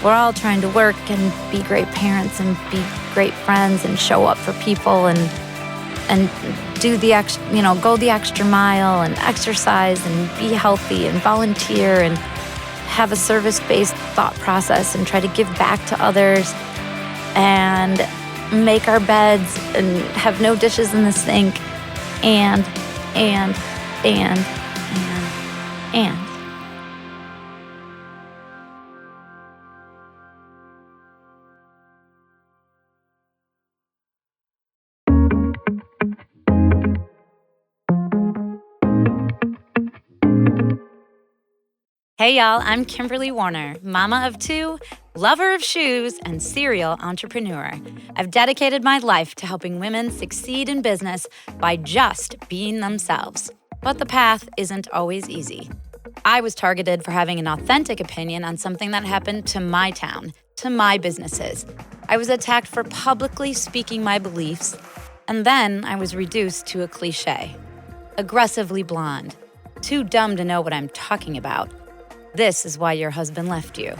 we're all trying to work and be great parents and be great friends and show up for people and do the go the extra mile and exercise and be healthy and volunteer and have a service-based thought process and try to give back to others and make our beds and have no dishes in the sink and. Hey y'all, I'm Kimberly Warner, mama of two, lover of shoes, and serial entrepreneur. I've dedicated my life to helping women succeed in business by just being themselves. But the path isn't always easy. I was targeted for having an authentic opinion on something that happened to my town, to my businesses. I was attacked for publicly speaking my beliefs, and then I was reduced to a cliche. Aggressively blonde, too dumb to know what I'm talking about. This is why your husband left you.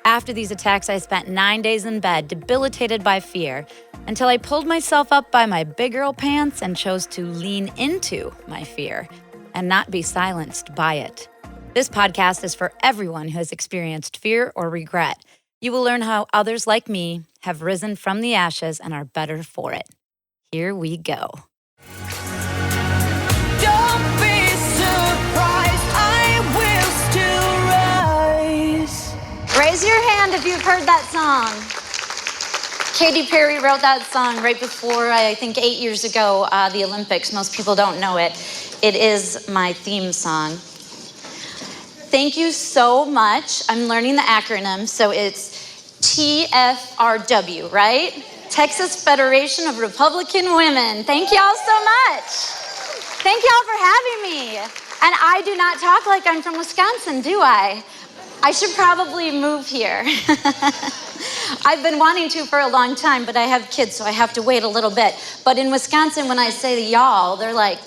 After these attacks, I spent 9 days in bed, debilitated by fear, until I pulled myself up by my big girl pants and chose to lean into my fear and not be silenced by it. This podcast is for everyone who has experienced fear or regret. You will learn how others like me have risen from the ashes and are better for it. Here we go. Don't be surprised, I will still rise. Raise your hand if you've heard that song. Katy Perry wrote that song right before, I think 8 years ago, the Olympics. Most people don't know it. It is my theme song. Thank you so much. I'm learning the acronym, so it's TFRW, right? Texas Federation of Republican Women. Thank y'all so much. Thank y'all for having me. And I do not talk like I'm from Wisconsin, do I? I should probably move here. I've been wanting to for a long time, but I have kids, so I have to wait a little bit. But in Wisconsin, when I say y'all, they're like,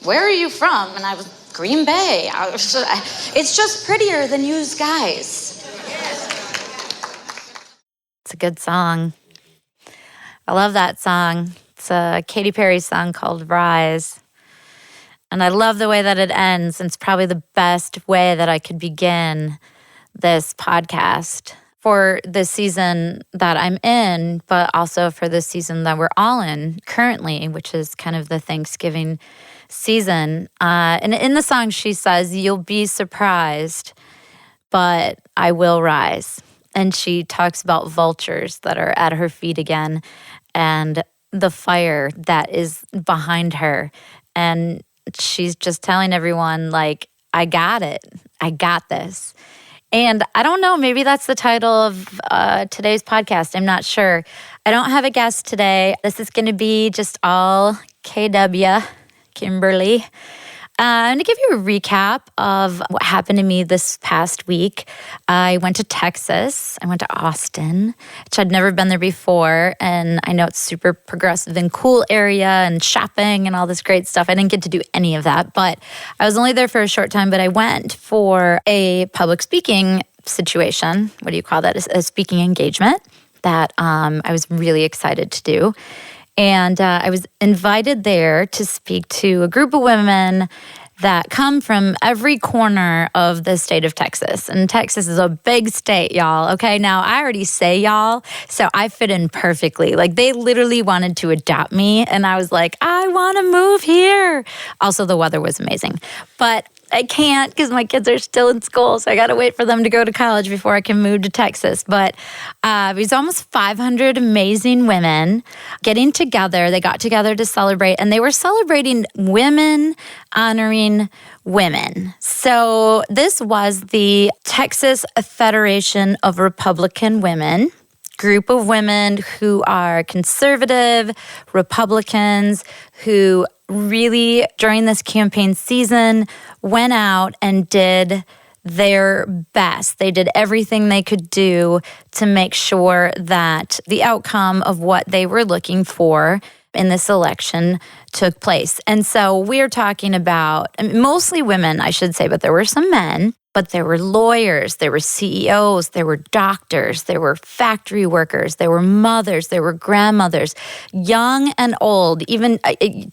where are you from? And I was, Green Bay. It's just prettier than yous guys. It's a good song. I love that song. It's a Katy Perry song called Rise. And I love the way that it ends. It's probably the best way that I could begin this podcast for the season that I'm in, but also for the season that we're all in currently, which is kind of the Thanksgiving season. And in the song, she says, "You'll be surprised, but I will rise." And she talks about vultures that are at her feet again and the fire that is behind her. And she's just telling everyone, like, I got it. I got this. And I don't know, maybe that's the title of today's podcast. I'm not sure. I don't have a guest today. This is going to be just all KW, Kimberly. I'm going to give you a recap of what happened to me this past week. I went to Texas. I went to Austin, which I'd never been there before. And I know it's super progressive and cool area and shopping and all this great stuff. I didn't get to do any of that, but I was only there for a short time. But I went for a public speaking situation. What do you call that? A speaking engagement that I was really excited to do. And I was invited there to speak to a group of women that come from every corner of the state of Texas. And Texas is a big state, y'all. Okay, now I already say y'all, so I fit in perfectly. Like, they literally wanted to adopt me, and I was like, I want to move here. Also, the weather was amazing. But I can't because my kids are still in school, so I got to wait for them to go to college before I can move to Texas. But it was almost 500 amazing women getting together. They got together to celebrate, and they were celebrating women honoring women. So this was the Texas Federation of Republican Women, group of women who are conservative Republicans who really, during this campaign season, went out and did their best. They did everything they could do to make sure that the outcome of what they were looking for in this election took place. And so we're talking about mostly women, I should say, but there were some men. But there were lawyers, there were CEOs, there were doctors, there were factory workers, there were mothers, there were grandmothers, young and old, even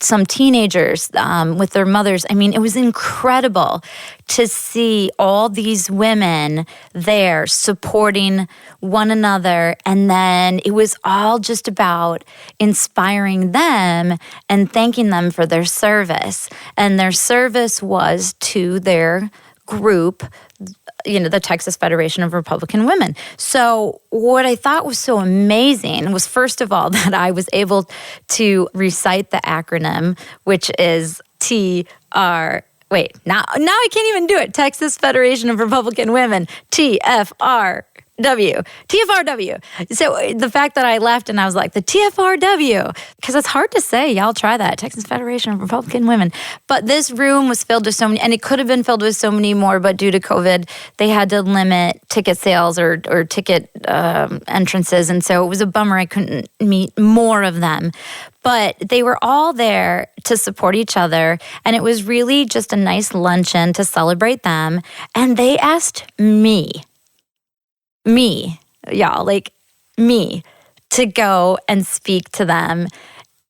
some teenagers with their mothers. I mean, it was incredible to see all these women there supporting one another. And then it was all just about inspiring them and thanking them for their service. And their service was to their group, the Texas Federation of Republican Women. So what I thought was so amazing was, first of all, that I was able to recite the acronym, which is now I can't even do it. Texas Federation of Republican Women, TFRW. So the fact that I left and I was like, the TFRW, because it's hard to say. Y'all try that. Texas Federation of Republican Women. But this room was filled with so many, and it could have been filled with so many more, but due to COVID, they had to limit ticket sales or ticket entrances. And so it was a bummer I couldn't meet more of them. But they were all there to support each other. And it was really just a nice luncheon to celebrate them. And they asked me, to go and speak to them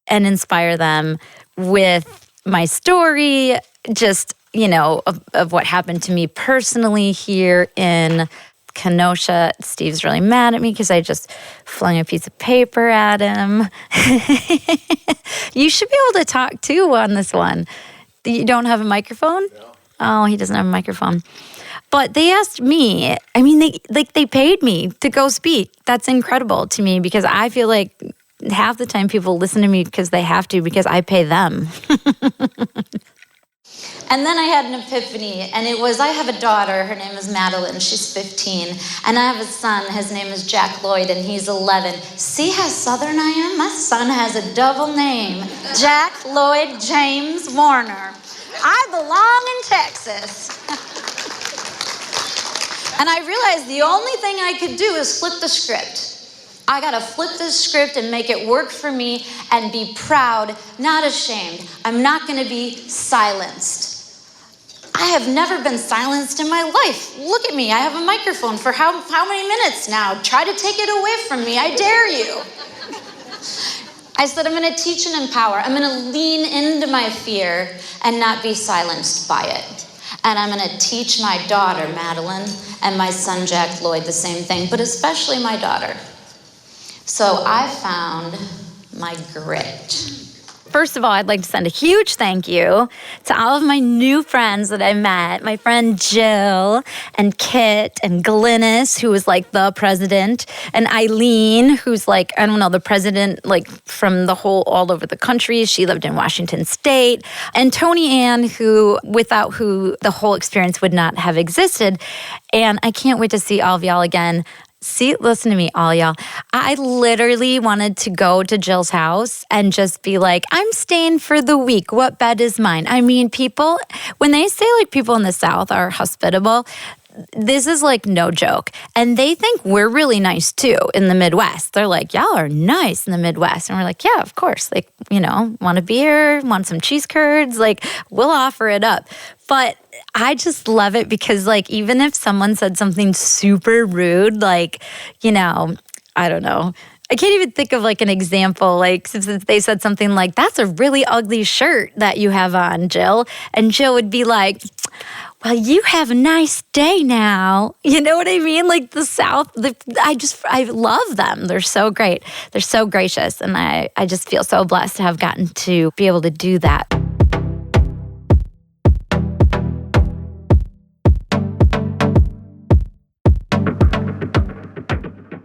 and inspire them with my story, just, of what happened to me personally here in Kenosha. Steve's really mad at me because I just flung a piece of paper at him. You should be able to talk too on this one. You don't have a microphone? No. Oh, he doesn't have a microphone. But they asked me, they paid me to go speak. That's incredible to me because I feel like half the time people listen to me because they have to, because I pay them. And then I had an epiphany, and it was, I have a daughter, her name is Madeline, she's 15, and I have a son, his name is Jack Lloyd, and he's 11. See how Southern I am? My son has a double name, Jack Lloyd James Warner. I belong in Texas. And I realized the only thing I could do is flip the script. I gotta flip this script and make it work for me and be proud, not ashamed. I'm not gonna be silenced. I have never been silenced in my life. Look at me, I have a microphone for how many minutes now? Try to take it away from me, I dare you. I said I'm gonna teach and empower. I'm gonna lean into my fear and not be silenced by it. And I'm going to teach my daughter, Madeline, and my son, Jack Lloyd, the same thing, but especially my daughter. So I found my grit. First of all, I'd like to send a huge thank you to all of my new friends that I met. My friend Jill and Kit and Glynis, who was like the president, and Eileen, who's like, I don't know, the president like from all over the country. She lived in Washington State. And Tony Ann, without who the whole experience would not have existed. And I can't wait to see all of y'all again. Listen to me, all y'all. I literally wanted to go to Jill's house and just be like, I'm staying for the week. What bed is mine? I mean, people, when they say like people in the South are hospitable, this is like no joke. And they think we're really nice too in the Midwest. They're like, y'all are nice in the Midwest. And we're like, yeah, of course. Like, want a beer, want some cheese curds? Like, we'll offer it up. But I just love it because, like, even if someone said something super rude, like, I don't know. I can't even think of, like, an example. Like, if they said something like, that's a really ugly shirt that you have on, Jill. And Jill would be like, well, you have a nice day now. You know what I mean? Like, the South, I love them. They're so great. They're so gracious. And I just feel so blessed to have gotten to be able to do that.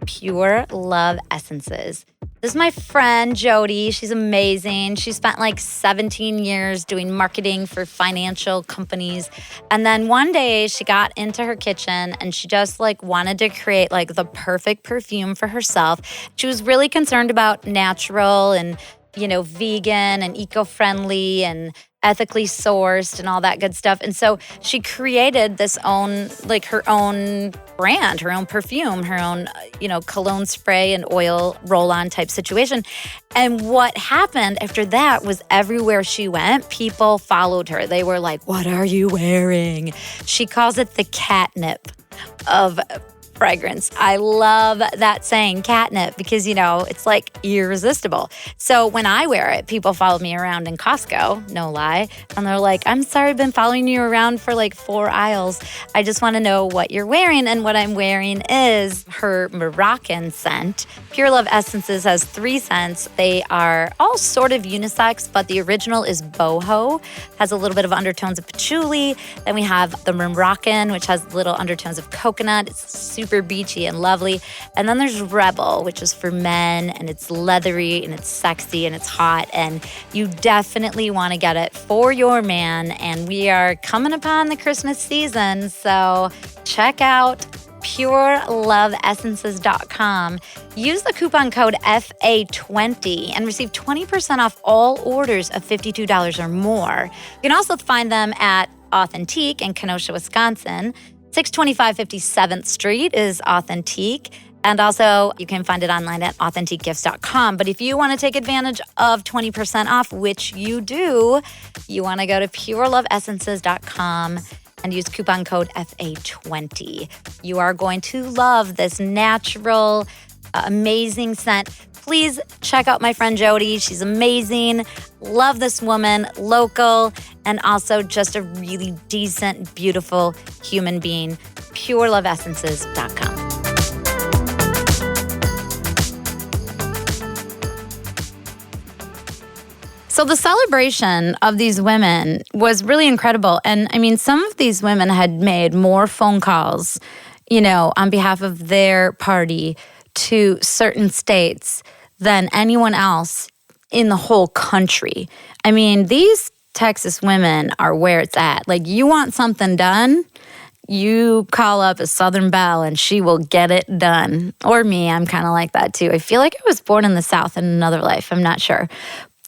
Pure Love Essences. This is my friend, Jody. She's amazing. She spent like 17 years doing marketing for financial companies. And then one day she got into her kitchen and she just like wanted to create like the perfect perfume for herself. She was really concerned about natural and, vegan and eco-friendly and ethically sourced and all that good stuff. And so she created this own, like her own brand, her own perfume, her own, cologne spray and oil roll-on type situation. And what happened after that was everywhere she went, people followed her. They were like, "What are you wearing?" She calls it the catnip of fragrance. I love that saying, catnip, because, it's like irresistible. So when I wear it, people follow me around in Costco, no lie. And they're like, "I'm sorry, I've been following you around for like 4 aisles. I just want to know what you're wearing." And what I'm wearing is her Moroccan scent. Pure Love Essences has 3 scents. They are all sort of unisex, but the original is boho, has a little bit of undertones of patchouli. Then we have the Moroccan, which has little undertones of coconut. It's super beachy and lovely. And then there's Rebel, which is for men, and it's leathery and it's sexy and it's hot. And you definitely want to get it for your man. And we are coming upon the Christmas season, so check out pureloveessences.com. Use the coupon code FA20 and receive 20% off all orders of $52 or more. You can also find them at Authentique in Kenosha, Wisconsin. 625 57th Street is Authentique. And also, you can find it online at AuthentiqueGifts.com. But if you want to take advantage of 20% off, which you do, you want to go to pureloveessences.com and use coupon code FA20. You are going to love this natural, amazing scent. Please check out my friend Jody. She's amazing. Love this woman, local, and also just a really decent, beautiful human being. pureloveessences.com. So the celebration of these women was really incredible. And I mean, some of these women had made more phone calls, on behalf of their party to certain states than anyone else in the whole country. I mean, these Texas women are where it's at. Like, you want something done, you call up a Southern Belle and she will get it done. Or me, I'm kind of like that too. I feel like I was born in the South in another life. I'm not sure.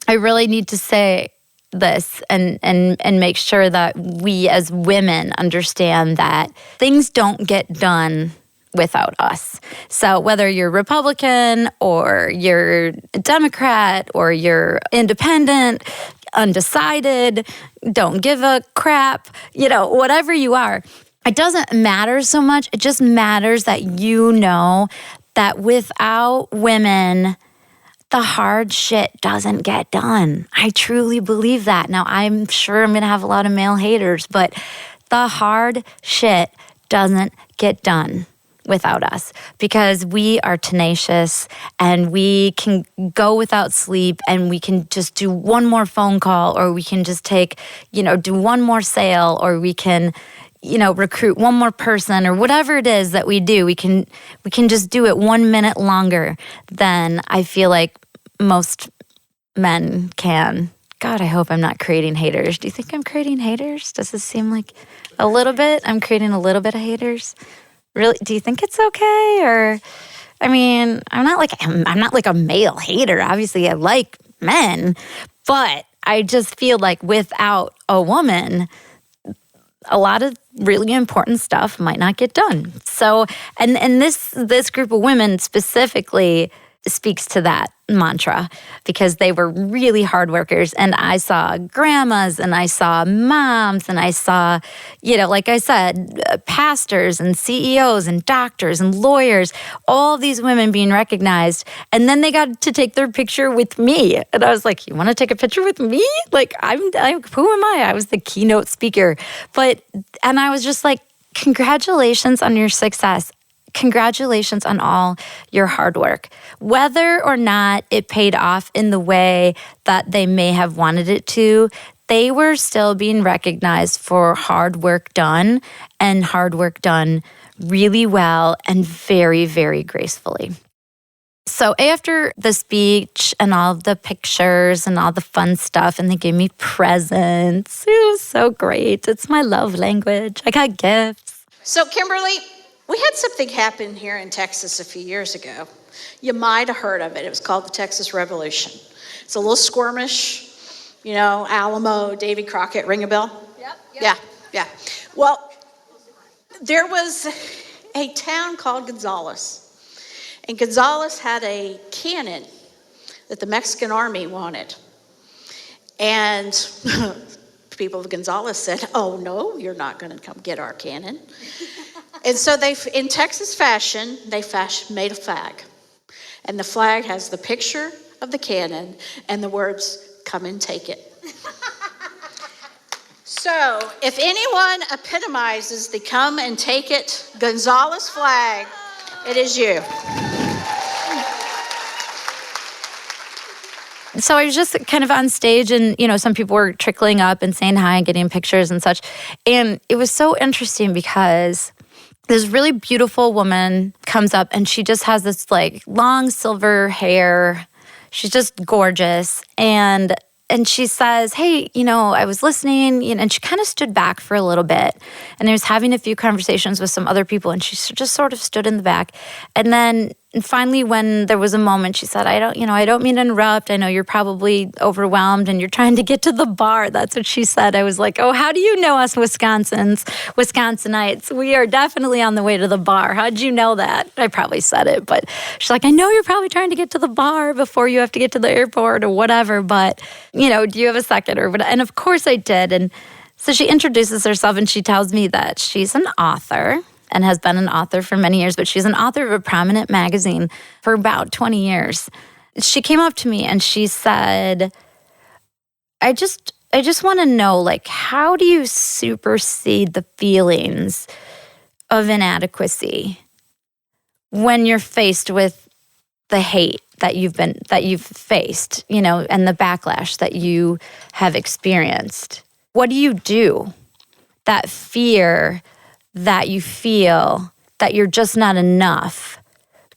I really need to say this and make sure that we as women understand that things don't get done without us. So whether you're Republican or you're Democrat or you're independent, undecided, don't give a crap, whatever you are, it doesn't matter so much. It just matters that that without women, the hard shit doesn't get done. I truly believe that. Now, I'm sure I'm going to have a lot of male haters, but the hard shit doesn't get done without us, because we are tenacious and we can go without sleep and we can just do one more phone call, or we can just do one more sale, or we can, recruit one more person, or whatever it is that we do. We can just do it 1 minute longer than I feel like most men can. God, I hope I'm not creating haters. Do you think I'm creating haters? Does it seem like a little bit? I'm creating a little bit of haters? Really? Do you think it's okay? Or, I mean, I'm not like a male hater. Obviously, I like men, but I just feel like without a woman, a lot of really important stuff might not get done. So, and this group of women specifically speaks to that mantra, because they were really hard workers. And I saw grandmas and I saw moms and I saw, like I said, pastors and CEOs and doctors and lawyers, all these women being recognized. And then they got to take their picture with me. And I was like, you want to take a picture with me? Like, I'm who am I? I was the keynote speaker. And I was just like, congratulations on your success. Congratulations on all your hard work. Whether or not it paid off in the way that they may have wanted it to, they were still being recognized for hard work done, and hard work done really well and very, very gracefully. So after the speech and all the pictures and all the fun stuff, and they gave me presents, it was so great. It's my love language. I got gifts. So Kimberly, we had something happen here in Texas a few years ago. You might have heard of it. It was called the Texas Revolution. It's a little squirmish. You know, Alamo, Davy Crockett, ring a bell? Yep. Yeah. Well, there was a town called Gonzales. And Gonzales had a cannon that the Mexican army wanted. And people of Gonzales said, oh, no, you're not going to come get our cannon. And so they, in Texas fashion, they made a flag. And the flag has the picture of the cannon and the words, come and take it. So if anyone epitomizes the come and take it Gonzales flag, it is you. So I was just kind of on stage and, some people were trickling up and saying hi and getting pictures and such. And it was so interesting because this really beautiful woman comes up and she just has this like long silver hair. She's just gorgeous. And she says, hey, I was listening, and she kind of stood back for a little bit. And I was having a few conversations with some other people, and she just sort of stood in the back. And then finally, when there was a moment, she said, I don't mean to interrupt. I know you're probably overwhelmed and you're trying to get to the bar. That's what she said. I was like, oh, how do you know us Wisconsinites? We are definitely on the way to the bar. How'd you know that? I probably said it, but she's like, I know you're probably trying to get to the bar before you have to get to the airport or whatever, but, do you have a second or whatever? And of course I did. And so she introduces herself and she tells me that she's an author and has been an author for many years, but she's an author of a prominent magazine for about 20 years. She came up to me and she said, I just want to know, like, how do you supersede the feelings of inadequacy when you're faced with the hate that you've faced, and the backlash that you have experienced? What do you do? That fear that you feel that you're just not enough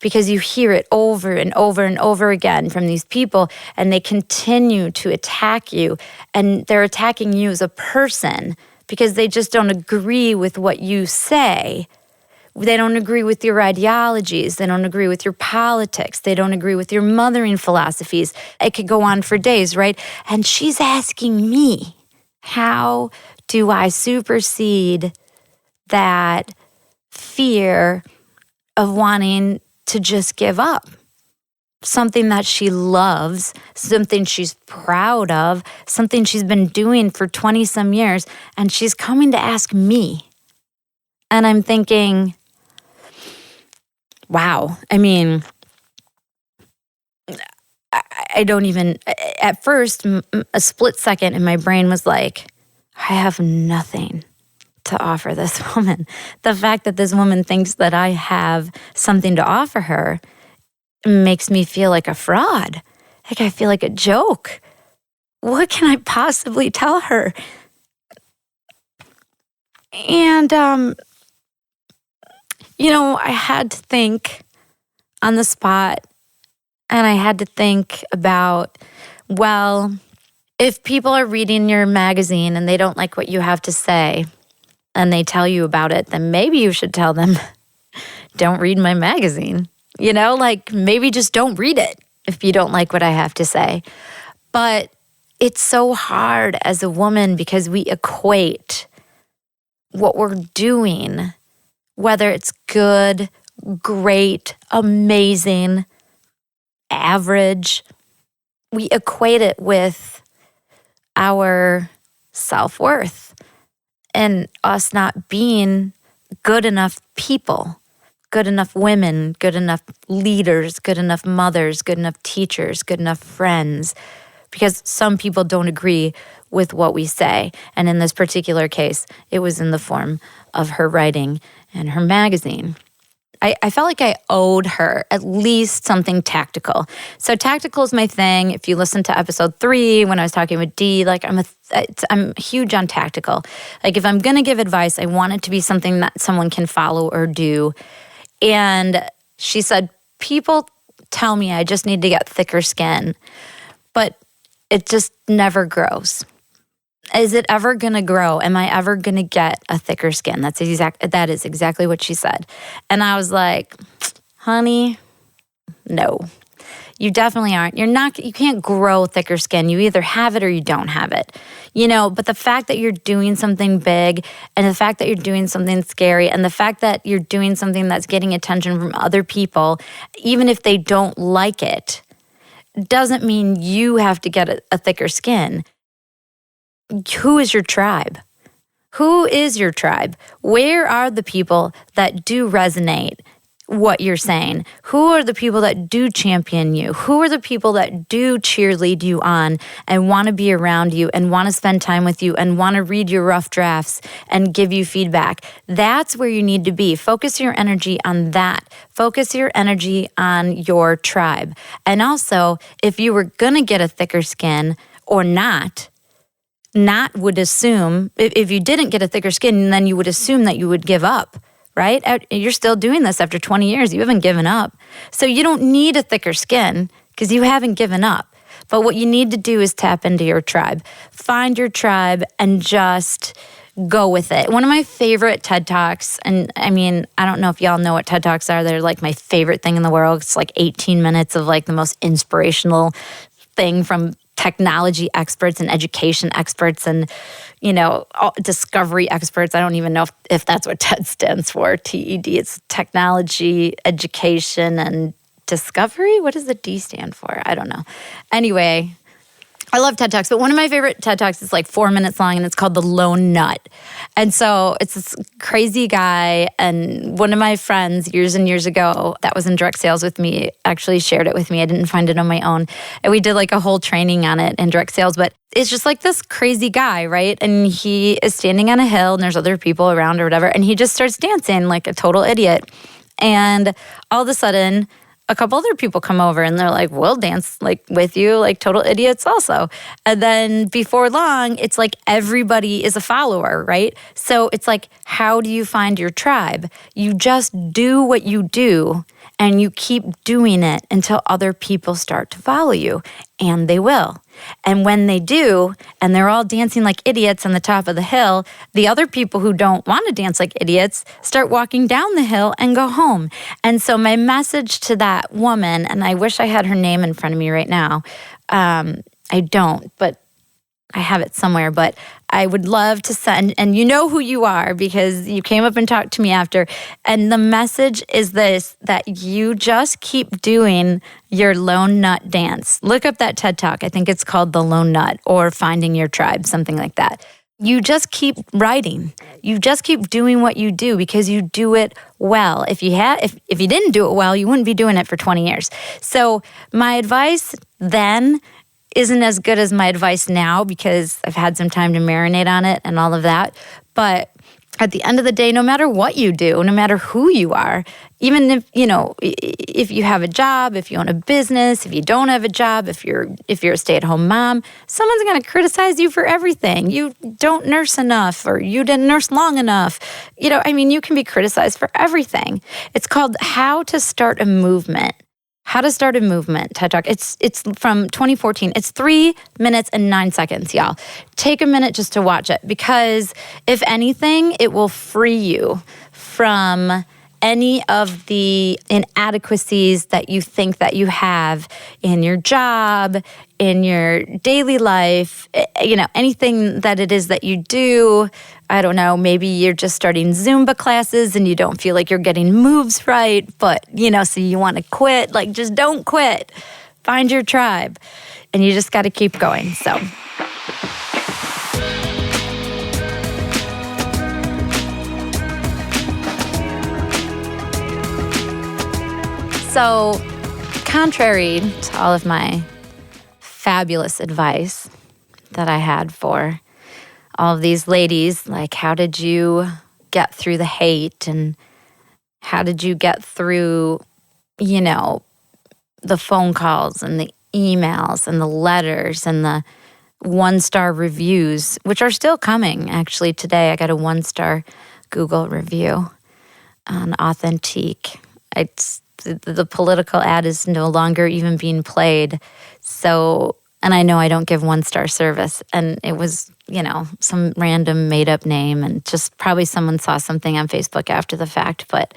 because you hear it over and over and over again from these people, and they continue to attack you, and they're attacking you as a person because they just don't agree with what you say. They don't agree with your ideologies. They don't agree with your politics. They don't agree with your mothering philosophies. It could go on for days, right? And she's asking me, how do I supersede that fear of wanting to just give up? Something that she loves, something she's proud of, something she's been doing for 20 some years, and she's coming to ask me. And I'm thinking, wow, I mean, I don't even, at first, a split second in my brain was like, I have nothing to offer this woman. The fact that this woman thinks that I have something to offer her makes me feel like a fraud. Like I feel like a joke. What can I possibly tell her? And, I had to think on the spot, and I had to think about, well, if people are reading your magazine and they don't like what you have to say and they tell you about it, then maybe you should tell them, don't read my magazine. Maybe just don't read it if you don't like what I have to say. But it's so hard as a woman because we equate what we're doing, whether it's good, great, amazing, average, we equate it with our self-worth and us not being good enough people, good enough women, good enough leaders, good enough mothers, good enough teachers, good enough friends, because some people don't agree with what we say. And in this particular case, it was in the form of her writing and her magazine. I felt like I owed her at least something tactical. So tactical is my thing. If you listen to episode 3, when I was talking with Dee, I'm huge on tactical. Like if I'm going to give advice, I want it to be something that someone can follow or do. And she said, people tell me I just need to get thicker skin, but it just never grows. Is it ever going to grow? Am I ever going to get a thicker skin? That is exactly what she said. And I was like, honey, no. You definitely aren't. You can't grow thicker skin. You either have it or you don't have it. But the fact that you're doing something big and the fact that you're doing something scary and the fact that you're doing something that's getting attention from other people, even if they don't like it, doesn't mean you have to get a thicker skin. Who is your tribe? Who is your tribe? Where are the people that do resonate what you're saying? Who are the people that do champion you? Who are the people that do cheerlead you on and want to be around you and want to spend time with you and want to read your rough drafts and give you feedback? That's where you need to be. Focus your energy on that. Focus your energy on your tribe. And also, if you were going to get a thicker skin or not would assume, if you didn't get a thicker skin, then you would assume that you would give up. Right? You're still doing this after 20 years. You haven't given up. So you don't need a thicker skin because you haven't given up. But what you need to do is tap into your tribe. Find your tribe and just go with it. One of my favorite TED Talks, and I mean, I don't know if y'all know what TED Talks are. They're like my favorite thing in the world. It's like 18 minutes of like the most inspirational thing from technology experts and education experts and, discovery experts. I don't even know if that's what TED stands for. TED, it's technology, education, and discovery. What does the D stand for? I don't know. Anyway, I love TED Talks, but one of my favorite TED Talks is like 4 minutes long, and it's called The Lone Nut. And so it's this crazy guy, and one of my friends years and years ago that was in direct sales with me actually shared it with me. I didn't find it on my own. And we did like a whole training on it in direct sales, but it's just like this crazy guy, right? And he is standing on a hill, and there's other people around or whatever, and he just starts dancing like a total idiot. And all of a sudden, a couple other people come over and they're like, we'll dance like with you, like total idiots also. And then before long, it's like everybody is a follower, right? So it's like, how do you find your tribe? You just do what you do and you keep doing it until other people start to follow you, and they will. And when they do, and they're all dancing like idiots on the top of the hill, the other people who don't want to dance like idiots start walking down the hill and go home. And so my message to that woman, and I wish I had her name in front of me right now. I don't, but I have it somewhere, but I would love to send, and you know who you are because you came up and talked to me after. And the message is this, that you just keep doing your lone nut dance. Look up that TED Talk. I think it's called The Lone Nut or Finding Your Tribe, something like that. You just keep writing. You just keep doing what you do because you do it well. If you didn't do it well, you wouldn't be doing it for 20 years. So my advice then isn't as good as my advice now because I've had some time to marinate on it and all of that. But at the end of the day, no matter what you do, no matter who you are, even if you have a job, if you own a business, if you don't have a job, if you're a stay-at-home mom, someone's going to criticize you for everything. You don't nurse enough, or you didn't nurse long enough. You can be criticized for everything. It's called How to Start a Movement. How to Start a Movement, TED Talk. It's from 2014. It's 3 minutes and 9 seconds, y'all. Take a minute just to watch it because if anything, it will free you from any of the inadequacies that you think that you have in your job, in your daily life, anything that it is that you do. I don't know, maybe you're just starting Zumba classes and you don't feel like you're getting moves right, but, so you want to quit. Like, just don't quit. Find your tribe. And you just got to keep going, so. So, contrary to all of my fabulous advice that I had for all of these ladies, like how did you get through the hate and how did you get through, the phone calls and the emails and the letters and the 1-star reviews, which are still coming. Actually, today I got a 1-star Google review on Authentique. The political ad is no longer even being played. So, and I know I don't give 1-star service. And it was, some random made up name and just probably someone saw something on Facebook after the fact. But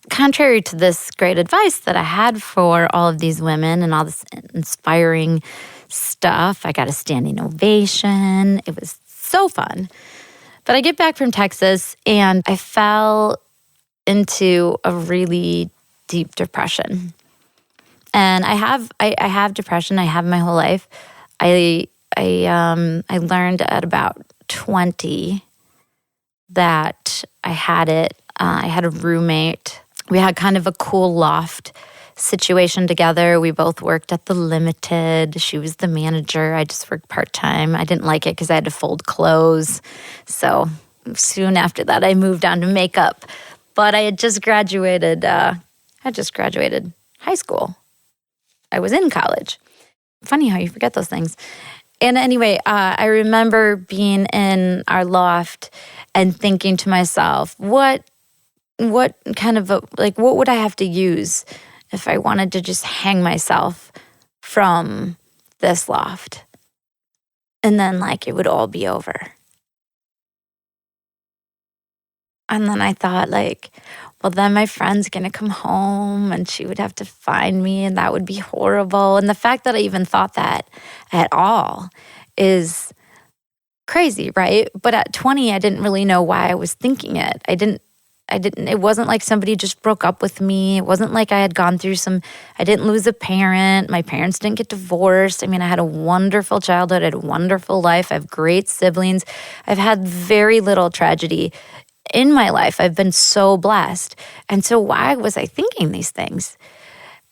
contrary to this great advice that I had for all of these women and all this inspiring stuff, I got a standing ovation. It was so fun. But I get back from Texas and I fell into a really deep depression. And I have depression. I have my whole life. I learned at about 20 that I had it. I had a roommate. We had kind of a cool loft situation together. We both worked at the Limited. She was the manager. I just worked part-time. I didn't like it because I had to fold clothes. So soon after that, I moved on to makeup. But I had just graduated. High school. I was in college. Funny how you forget those things. And anyway, I remember being in our loft and thinking to myself, what kind of what would I have to use if I wanted to just hang myself from this loft? And then it would all be over. And then I thought well, then my friend's going to come home and she would have to find me and that would be horrible. And the fact that I even thought that at all is crazy, right? But at 20, I didn't really know why I was thinking it. It wasn't like somebody just broke up with me. It wasn't like I had gone through I didn't lose a parent. My parents didn't get divorced. I mean, I had a wonderful childhood. I had a wonderful life. I have great siblings. I've had very little tragedy in my life. I've been so blessed. And so why was I thinking these things?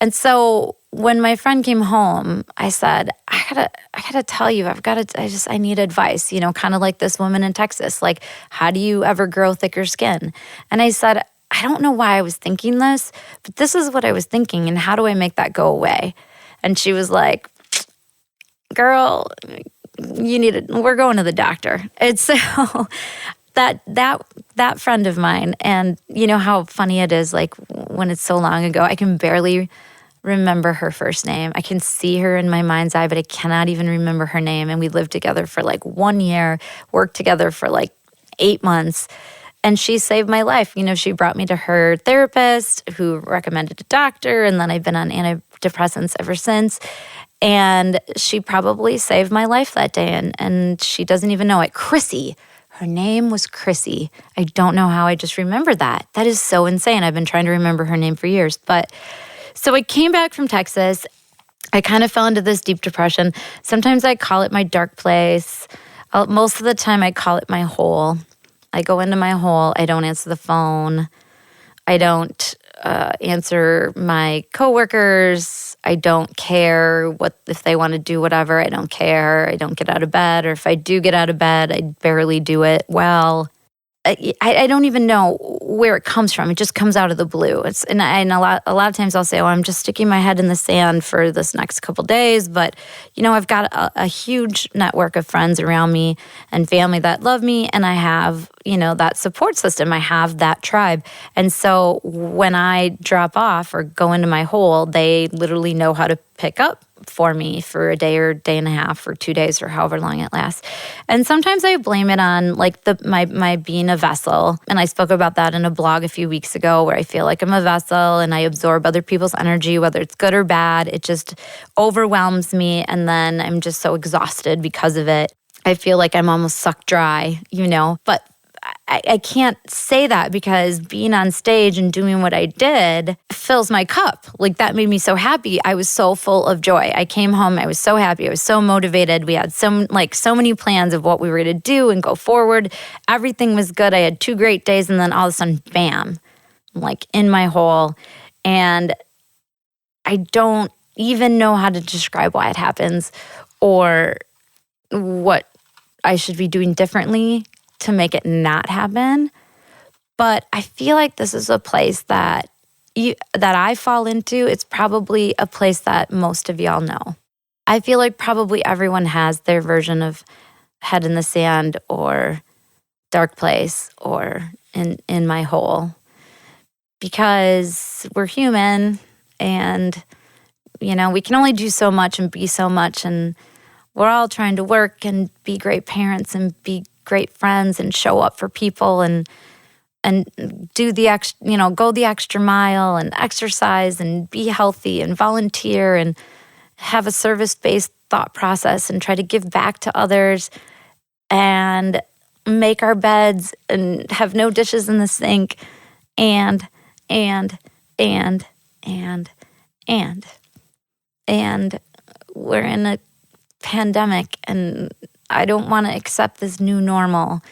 And so when my friend came home, I said, I gotta tell you, I need advice, kind of like this woman in Texas. How do you ever grow thicker skin? And I said, I don't know why I was thinking this, but this is what I was thinking. And how do I make that go away? And she was like, girl, we're going to the doctor. And so that friend of mine, and you know how funny it is, when it's so long ago, I can barely remember her first name. I can see her in my mind's eye, but I cannot even remember her name. And we lived together for 1 year, worked together for 8 months. And she saved my life. She brought me to her therapist who recommended a doctor. And then I've been on antidepressants ever since. And she probably saved my life that day. And she doesn't even know it. Chrissy. Her name was Chrissy. I don't know how I just remembered that. That is so insane. I've been trying to remember her name for years. But so I came back from Texas. I kind of fell into this deep depression. Sometimes I call it my dark place. Most of the time I call it my hole. I go into my hole. I don't answer the phone. I don't answer my coworkers. I don't care if they want to do whatever. I don't care. I don't get out of bed. Or if I do get out of bed, I barely do it well. I don't even know where it comes from. It just comes out of the blue. And a lot of times I'll say, I'm just sticking my head in the sand for this next couple days. But, I've got a huge network of friends around me and family that love me. And I have, that support system. I have that tribe. And so when I drop off or go into my hole, they literally know how to pick up for me for a day or day and a half or 2 days or however long it lasts. And sometimes I blame it on my being a vessel. And I spoke about that in a blog a few weeks ago where I feel like I'm a vessel and I absorb other people's energy, whether it's good or bad. It just overwhelms me. And then I'm just so exhausted because of it. I feel like I'm almost sucked dry, but I can't say that because being on stage and doing what I did fills my cup. That made me so happy. I was so full of joy. I came home. I was so happy. I was so motivated. We had so many plans of what we were going to do and go forward. Everything was good. I had 2 great days. And then all of a sudden, bam, I'm in my hole. And I don't even know how to describe why it happens or what I should be doing differently to make it not happen. But I feel like this is a place that I fall into. It's probably a place that most of y'all know. I feel like probably everyone has their version of head in the sand or dark place or in my hole because we're human and, we can only do so much and be so much. And we're all trying to work and be great parents and be great friends and show up for people. And and do the go the extra mile and exercise and be healthy and volunteer and have a service-based thought process and try to give back to others and make our beds and have no dishes in the sink and we're in a pandemic, and I don't want to accept this new normal.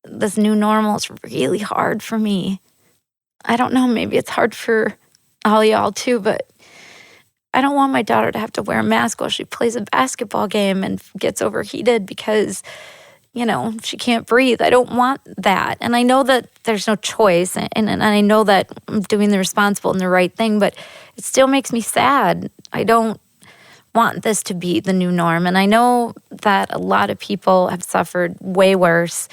This new normal is really hard for me. I don't know, maybe it's hard for all y'all too, but I don't want my daughter to have to wear a mask while she plays a basketball game and gets overheated because, she can't breathe. I don't want that. And I know that there's no choice, and I know that I'm doing the responsible and the right thing, but it still makes me sad. I don't want this to be the new norm. And I know that a lot of people have suffered way worse.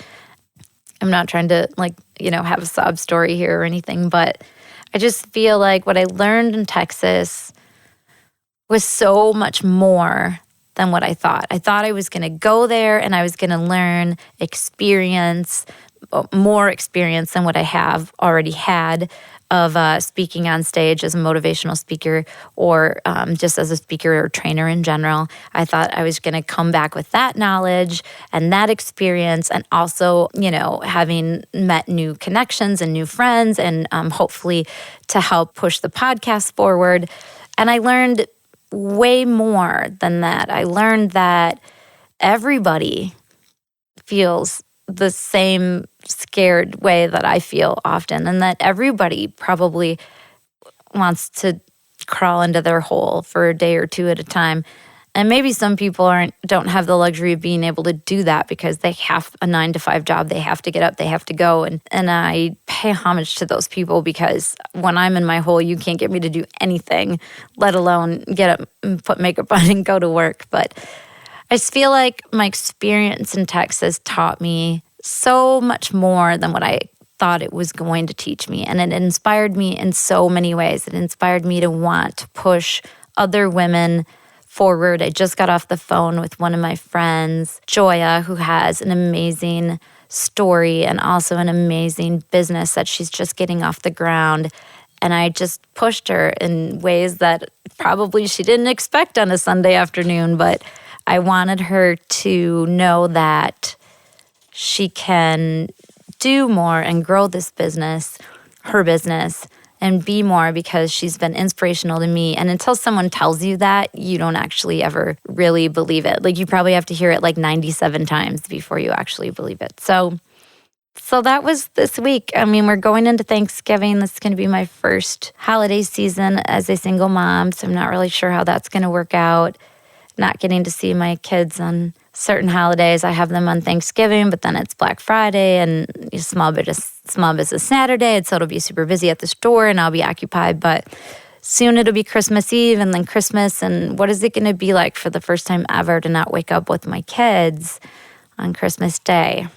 I'm not trying to have a sob story here or anything, but I just feel like what I learned in Texas was so much more than what I thought. I thought I was going to go there and I was going to learn more experience than what I have already had of speaking on stage as a motivational speaker or just as a speaker or trainer in general. I thought I was going to come back with that knowledge and that experience, and also, having met new connections and new friends, and hopefully to help push the podcast forward. And I learned way more than that. I learned that everybody feels the same scared way that I feel often, and that everybody probably wants to crawl into their hole for a day or two at a time. And maybe some people don't have the luxury of being able to do that because they have a 9-to-5 job. They have to get up, they have to go. And I pay homage to those people, because when I'm in my hole, you can't get me to do anything, let alone get up and put makeup on and go to work. But I just feel like my experience in Texas taught me so much more than what I thought it was going to teach me. And it inspired me in so many ways. It inspired me to want to push other women forward. I just got off the phone with one of my friends, Joya, who has an amazing story and also an amazing business that she's just getting off the ground. And I just pushed her in ways that probably she didn't expect on a Sunday afternoon, but I wanted her to know that she can do more and grow this business, her business, and be more, because she's been inspirational to me. And until someone tells you that, you don't actually ever really believe it. You probably have to hear it 97 times before you actually believe it. So that was this week. I mean, we're going into Thanksgiving. This is going to be my first holiday season as a single mom, so I'm not really sure how that's going to work out. Not getting to see my kids on certain holidays. I have them on Thanksgiving, but then it's Black Friday and small business Saturday, and so it'll be super busy at the store and I'll be occupied. But soon it'll be Christmas Eve and then Christmas, and what is it going to be like for the first time ever to not wake up with my kids on Christmas Day?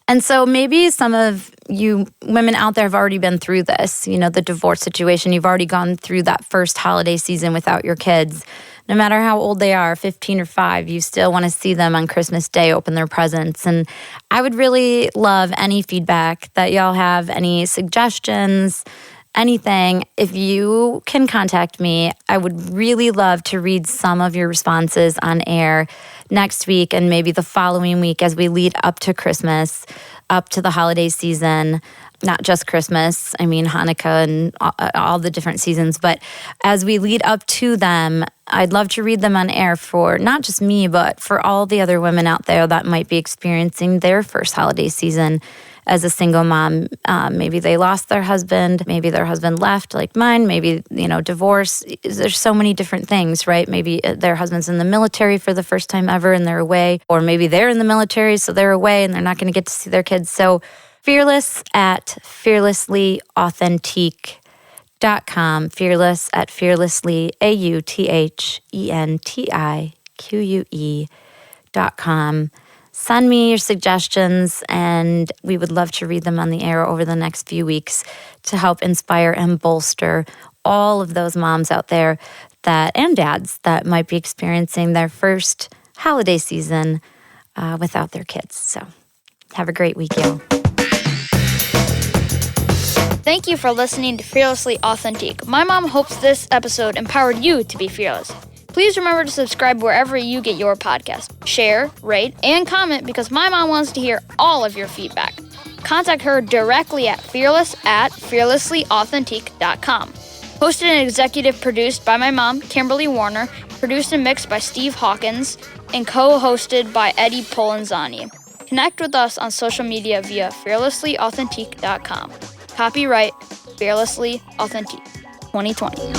And so maybe some of you women out there have already been through this, the divorce situation. You've already gone through that first holiday season without your kids. No matter how old they are, 15 or 5, you still want to see them on Christmas Day, open their presents. And I would really love any feedback that y'all have, any suggestions, anything. If you can contact me, I would really love to read some of your responses on air next week and maybe the following week as we lead up to Christmas, up to the holiday season. Not just Christmas, I mean Hanukkah and all the different seasons. But as we lead up to them, I'd love to read them on air for not just me, but for all the other women out there that might be experiencing their first holiday season as a single mom. Maybe they lost their husband. Maybe their husband left like mine. Maybe, divorce. There's so many different things, right? Maybe their husband's in the military for the first time ever and they're away. Or maybe they're in the military, so they're away and they're not going to get to see their kids. So Fearless at fearlessly.com. Fearless at fearlessly, AUTHENTIQUE.com. Send me your suggestions, and we would love to read them on the air over the next few weeks to help inspire and bolster all of those moms out there and dads that might be experiencing their first holiday season without their kids. So have a great week, y'all. Thank you for listening to Fearlessly Authentic. My mom hopes this episode empowered you to be fearless. Please remember to subscribe wherever you get your podcast. Share, rate, and comment because my mom wants to hear all of your feedback. Contact her directly at fearless@fearlesslyauthentic.com. Hosted and executive produced by my mom, Kimberly Warner, produced and mixed by Steve Hawkins, and co-hosted by Eddie Polanzani. Connect with us on social media via fearlesslyauthentic.com. Copyright Fearlessly Authentic 2020.